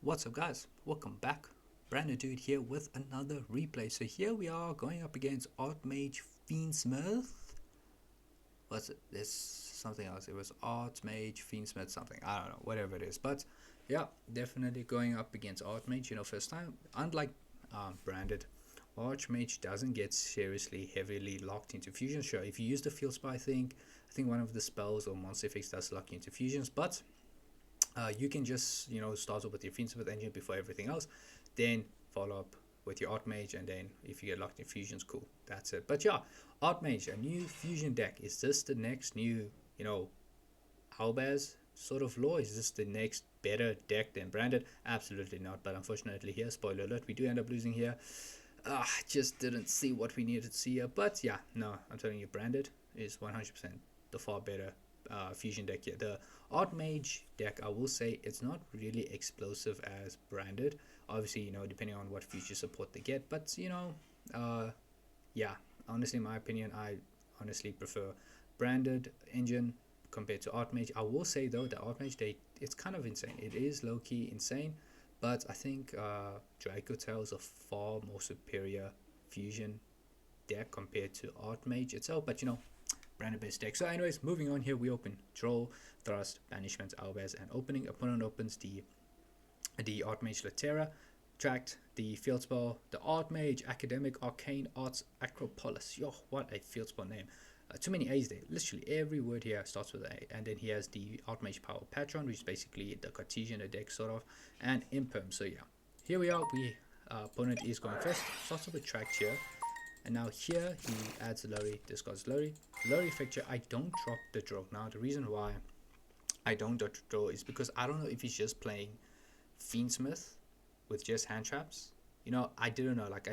What's up guys, welcome back. Brandon Dude here with another replay. So here we are going up against Artmage Fiendsmith. What's it? There's something else. It was Artmage Fiendsmith something. I don't know, whatever it is. But yeah, definitely going up against Artmage, first time. Unlike Branded, Artmage doesn't get seriously heavily locked into fusions. Sure, if you use the field spy, I think one of the spells or monster effects does lock you into fusions, but you can just start off with your Fiendsmith engine before everything else, then follow up with your Artmage, and then if you get locked in fusions, cool, that's it. But yeah, Artmage, a new fusion deck. Is this the next new Albaz sort of law? Is this the next better deck than Branded? Absolutely not. But unfortunately here, spoiler alert, we do end up losing here. I just didn't see what we needed to see here. But yeah, no, I'm telling you, Branded is 100% the far better fusion deck here. The Artmage deck, I will say, it's not really explosive as Branded. Obviously, depending on what future support they get. But yeah, honestly, in my opinion, I honestly prefer Branded engine compared to Artmage. I will say though, the Artmage, it's kind of insane. It is low-key insane, but I think Draco Tail is a far more superior fusion deck compared to Artmage itself. But Branded based deck. So anyways, moving on here, we open Troll, Thrust, Banishment, Albaz, and Opening. Opponent opens the Artmage Latera, Tract, the field spell, the Artmage Academic Arcane Arts Acropolis. Yo, what a field spell name. Too many A's there. Literally every word here starts with A. And then he has the Artmage Power Patron, which is basically the Cartesian deck sort of, and Imperm. So yeah, here we are. Opponent is going first. Starts off with Tract here. And now here he adds Lurry, discards Lurry. Lurry effect here, I don't drop the draw. Now the reason why I don't drop the draw is because I don't know if he's just playing Fiendsmith with just hand traps. I didn't know. Like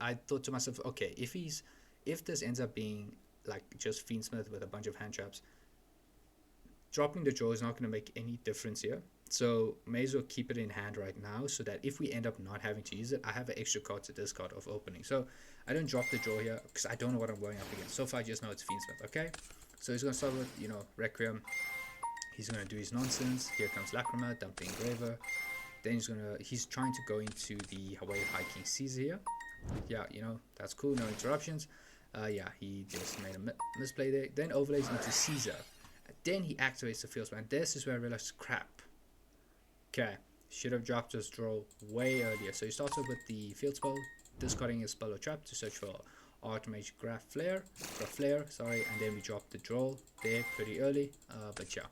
I thought to myself, okay, if this ends up being like just Fiendsmith with a bunch of hand traps, dropping the draw is not going to make any difference here. So may as well keep it in hand right now, so that if we end up not having to use it, I have an extra card to discard of Opening. So I don't drop the draw here because I don't know what I'm going up against. So far I just know it's Fiendsmith. Okay, so he's going to start with Requiem. He's going to do his nonsense. Here comes Lacrima, dump the Engraver. Then he's trying to go into the Hawaii High King Caesar here. Yeah, that's cool, no interruptions. Yeah, he just made a misplay there. Then overlays into Caesar. Then he activates the field spell, and this is where I realized, crap. Okay, should have dropped his draw way earlier. So he starts off with the field spell, discarding his spell or trap to search for Artmage Graph Flare, and then we drop the draw there pretty early. But yeah.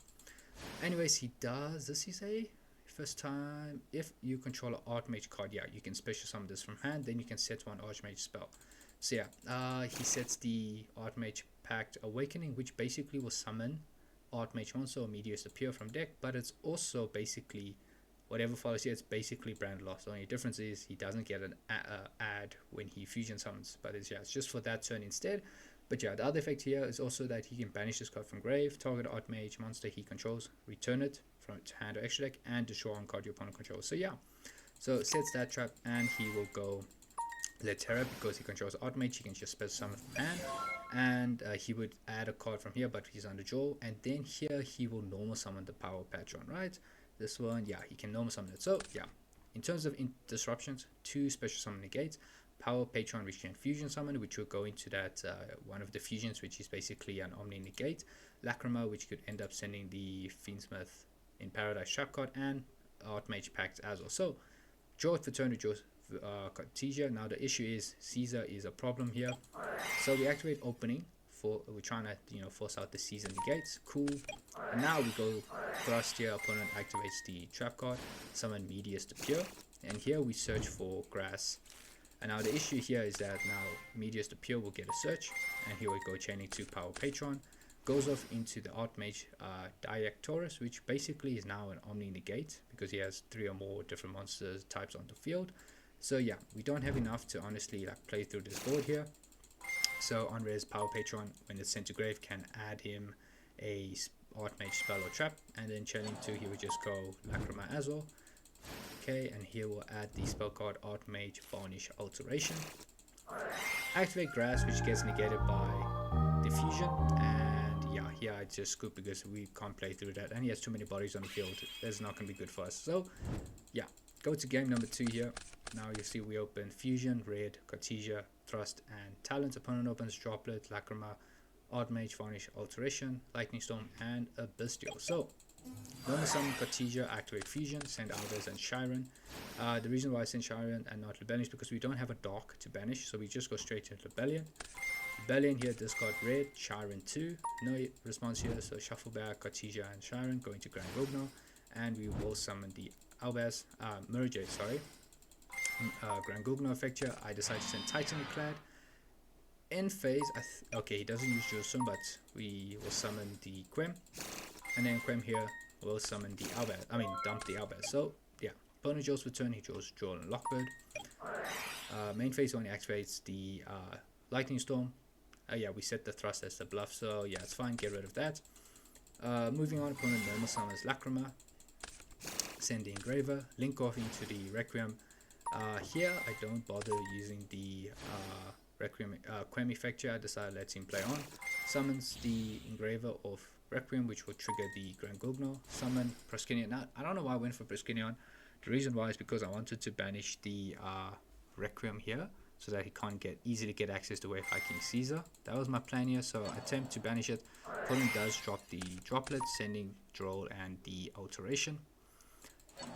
Anyways, he does this. He say first time, if you control an Artmage card, yeah, you can special summon this from hand. Then you can set one Artmage spell. So yeah, he sets the Artmage Pact Awakening, which basically will summon Artmage Monster or Meteors Appear from deck, but it's also basically whatever follows here. It's basically Brand Lost. The only difference is he doesn't get an add when he fusion summons, but it's just for that turn instead. But yeah, the other effect here is also that he can banish this card from grave, target Artmage monster he controls, return it from hand or extra deck, and destroy one card your opponent controls. So yeah, so sets that trap, and he will go Latera because he controls Artmage. He can just special summon from hand, and he would add a card from here, but he's on the draw. And then here he will normal summon the Power Patron, right? This one, yeah, he can normal summon it. So yeah, in terms of disruptions, 2 special summon negates, Power Patron, which can fusion summon, which will go into that one of the fusions, which is basically an Omni negate, Lacrima, which could end up sending the Fiendsmith in Paradise trap card, and Artmage Pact as well. So draw it for turn to draw Cartesia. Now the issue is Caesar is a problem here, so we activate Opening. We're trying to force out the Caesar negates. Cool. And now we go Thrust here. Opponent activates the trap card, summon Meteors Appear, and here we search for Grass. And now the issue here is that now Meteors Appear will get a search, and here we go chaining to Power Patron, goes off into the Artmage Diactorus, which basically is now an Omni negate because he has 3 or more different monsters types on the field. So yeah, we don't have enough to honestly play through this board here. So on res, Power Patron, when it's sent to grave, can add him a Artmage spell or trap, and then chaining to, he would just go Lacrima as well. Okay, and here we'll add the spell card Artmage Varnish Alteration. Activate Grass, which gets negated by Diffusion, and yeah, here I just scoop because we can't play through that, and he has too many bodies on the field. That's not going to be good for us. So yeah, go to game number 2 here. Now you see we open Fusion, Red, Cartesia, Thrust, and Talent. Opponent opens Droplet, Lacrima, Artmage, Varnish, Alteration, Lightning Storm, and a Bestial. So, normal summon Cartesia, activate Fusion, send Alves and Chiron. The reason why I send Chiron and not Rebellion is because we don't have a Dark to banish, so we just go straight to Rebellion. Rebellion here, discard Red, Chiron 2, no response here, so shuffle back Cartesia and Chiron, going to Grand Gogno, and we will summon the Albaz, Merjade, sorry. Grand Gogno effect here, I decide to send Titaniclad. In phase, okay, he doesn't use Jursun, but we will summon the Quem, and then Quem here will summon the Albaz, dump the Albaz. So, yeah, opponent draws return, he draws Duel and Lockbird. Main phase only activates the Lightning Storm. Yeah, we set the Thrust as the bluff, so yeah, it's fine, get rid of that. Moving on, opponent normal summons Lacrima, send the Engraver, link off into the Requiem. Here, I don't bother using the Requiem Quem effect here. I decided let him play on. Summons the Engraver of Requiem, which will trigger the Grand Gogno. Summon Proskinion. Now, I don't know why I went for Proskinion. The reason why is because I wanted to banish the Requiem here, so that he can't easily get access to Wave Hiking Caesar. That was my plan here, so attempt to banish it. Opponent does drop the Droplet, sending Droll and the Alteration.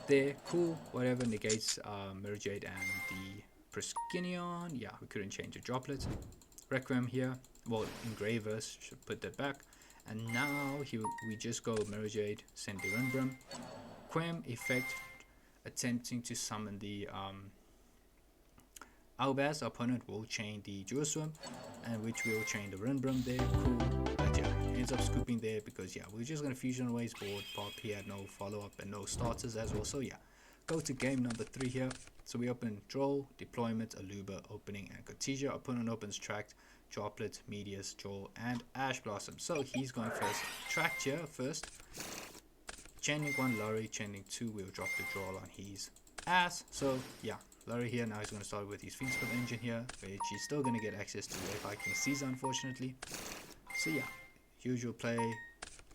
There, cool, whatever, negates Merjade and the Proskinion. Yeah, we couldn't change the Droplet. Requiem here, well, Engravers, should put that back. And now we just go Merjade, send the Runbrum. Quem effect, attempting to summon the Albaz. Opponent will chain the Jursun, and which will chain the Runbrum there, cool. But yeah, ends up scooping there because yeah, we're just gonna Fusion away his board. Pop, he had no follow-up and no starters as well, so yeah. Go to game number 3 here. So we open Droll, Deployment, Aluba, Opening, and Cartesia. Opponent opens Tract, Droplet, Medius, Droll, and Ash Blossom. So he's going first. Tract here first. Chaining 1 Lurry, chaining 2, we'll drop the Droll on his ass. So yeah, Lurry here, now he's going to start with his Fiendsmith engine here, which he's still going to get access to Wave Hiking Caesar, unfortunately. So yeah, usual play,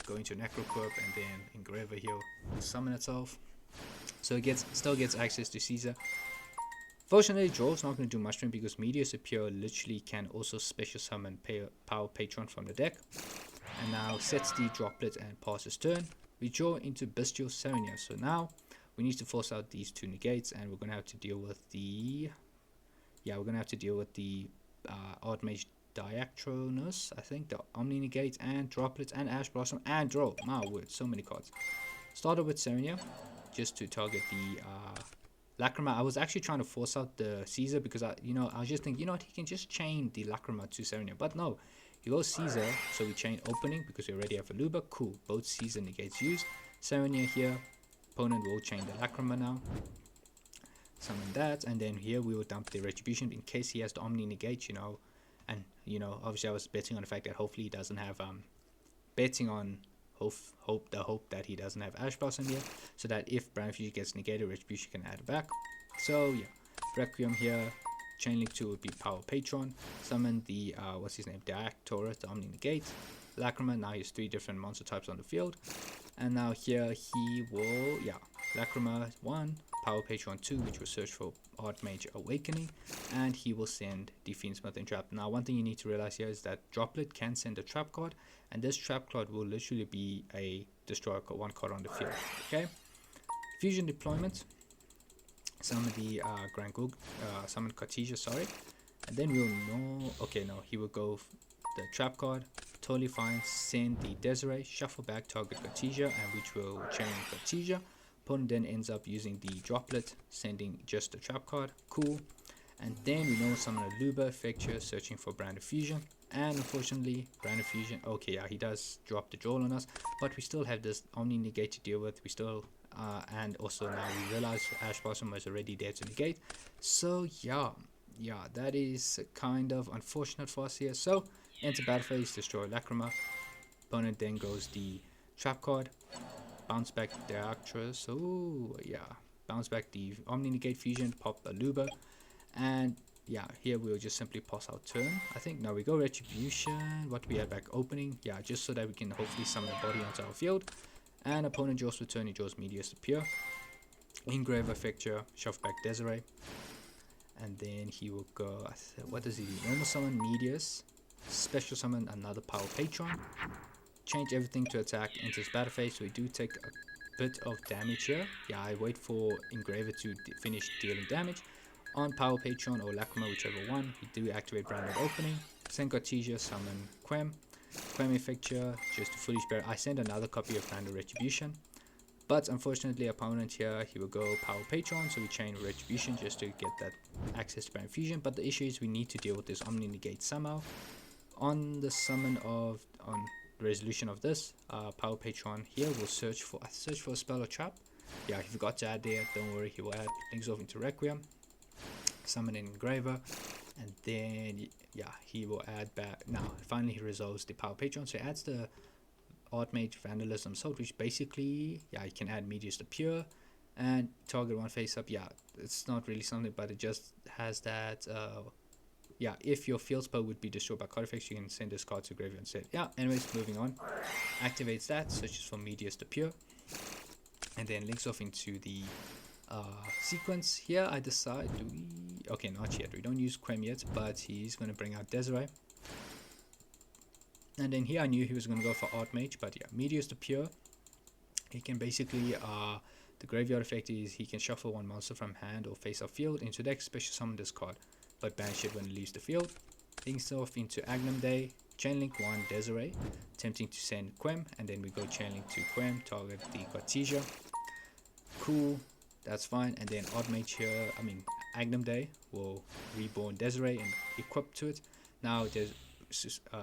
going to Necrocorp, and then Engraver here will summon itself. So it still gets access to Caesar. Fortunately, Droll's not going to do much to him because Medius Appear literally can also special summon Power Patron from the deck. And now sets the Droplet and passes turn. We draw into Bestial Serenia. So now we need to force out these 2 negates, and we're going to have to deal with the Artmage Diactronus, I think, the Omni Negate, and Droplets, and Ash Blossom, and Droll. My word, so many cards. Started with Serenia, just to target the Lacrima. I was actually trying to force out the Caesar because I was just thinking, he can just chain the Lacrima to Serenia, but no. He goes Caesar, so we chain Opening because we already have a Luba. Cool, both Caesar negates used. Serenia here, opponent will chain the Lacrima now. Summon that, and then here we will dump the Retribution in case he has the Omni negate, and obviously I was betting on the fact that hopefully he doesn't have betting on hope that he doesn't have Ash Blossom here, so that if Brand Fusion gets negated, Retribution can add it back. So yeah, Requiem here, Chainlink 2 would be Power Patron, summon the what's his name, Diactorus, the Omni negate, Lacrima. Now he has 3 different monster types on the field, and now here he will Lacrima 1, Power Patron 2, which will search for Artmage Awakening, and he will send the Fiendsmith and Trap. Now one thing you need to realize here is that Droplet can send a trap card, and this trap card will literally be a destroy 1 card on the field. Okay, Fusion Deployment, summon the Grand Gog, summon Cartesia, sorry, and then we'll know. Okay, no, he will go the trap card, totally fine. Send the Desiree, shuffle back, target Cartesia, and which will chain Cartesia. Opponent then ends up using the Droplet, sending just the trap card, cool. And then we know summon a Luba effect here, searching for Brand of Fusion, and unfortunately Brand of Fusion, okay, yeah, he does drop the Droll on us, but we still have this Omni negate to deal with. We still and also now we realize Ash Blossom was already there to negate. So yeah, that is kind of unfortunate for us here. So enter battle phase, destroy Lacrima. Opponent then goes the trap card, bounce back the actress. Oh yeah, bounce back the Omni negate Fusion, pop a Luba, and yeah, here we'll just simply pass our turn. I think now we go Retribution. What we have back, Opening, yeah, just so that we can hopefully summon a body onto our field. And opponent draws return, he draws Medius Appear. Engraver Fixture, shuffle back Desiree, and then he will go, what does he do? Normal summon Medius, special summon another Power Patron, change everything to attack, enters battle phase, so we do take a bit of damage here. Yeah, I wait for Engraver to finish dealing damage. On Power Patron or Lacrima, whichever one, we do activate Branded Opening, send Cartesia, summon Quem Effecture, just a Foolish Bear. I send another copy of Branded Retribution, but unfortunately opponent here, he will go Power Patron, so we chain Retribution just to get that access to Baron Fusion. But the issue is we need to deal with this Omni Negate somehow. On the summon of, on the resolution of this, Power Patron here will search for a spell or trap. Yeah, he forgot to add there, don't worry, he will add Links Off into Requiem, summon an Engraver, and then yeah, he will add back. Now finally he resolves the Power Patron, so he adds the Art Mage Vandalism Assault, which basically, yeah, you can add Medius to Pure and target one face up. Yeah, it's not really something, but it just has that yeah, if your field spell would be destroyed by card effects, you can send this card to graveyard instead. Yeah, anyways, moving on. Activates that, searches for Medius to Pure, and then links off into the sequence. Here I decide, do we, okay, not yet, we don't use Quem yet, but he's going to bring out Desiree. And then here I knew he was going to go for Art Mage, but yeah, Medius to Pure, he can basically, the graveyard effect is he can shuffle one monster from hand or face up field into deck, special summon this card, but banish it when it leaves the field. Links off into Agnum Day, Chainlink 1 Desiree, attempting to send Quem, and then we go Chainlink to Quem, target the Cartesia. Cool, that's fine. And then Art Mage here, Agnum Day will reborn Desiree and equip to it. Now there's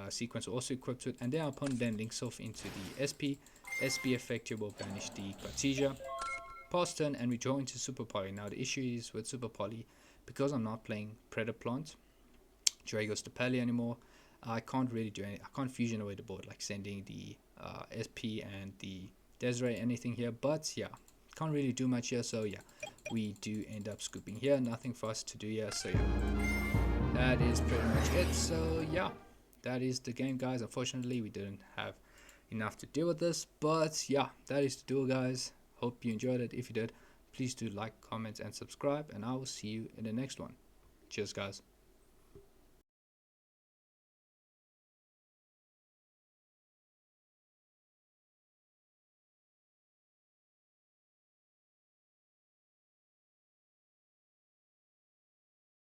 sequence will also equip to it, and then our opponent then links off into the SP effect will banish the Cartesia. Pass turn and we draw into Super Poly. Now the issue is with Super Poly, because I'm not playing Predator Plant, Dragos Stapeli anymore, I can't really do anything. I can't fusion away the board like sending the SP and the Desiree anything here, but yeah, can't really do much here. So yeah, we do end up scooping here, nothing for us to do here. So yeah, that is pretty much it. So yeah, that is the game, guys. Unfortunately we didn't have enough to deal with this, but yeah, that is the duel, guys. Hope you enjoyed it. If you did, please do like, comment and subscribe, and I will see you in the next one. Cheers, guys.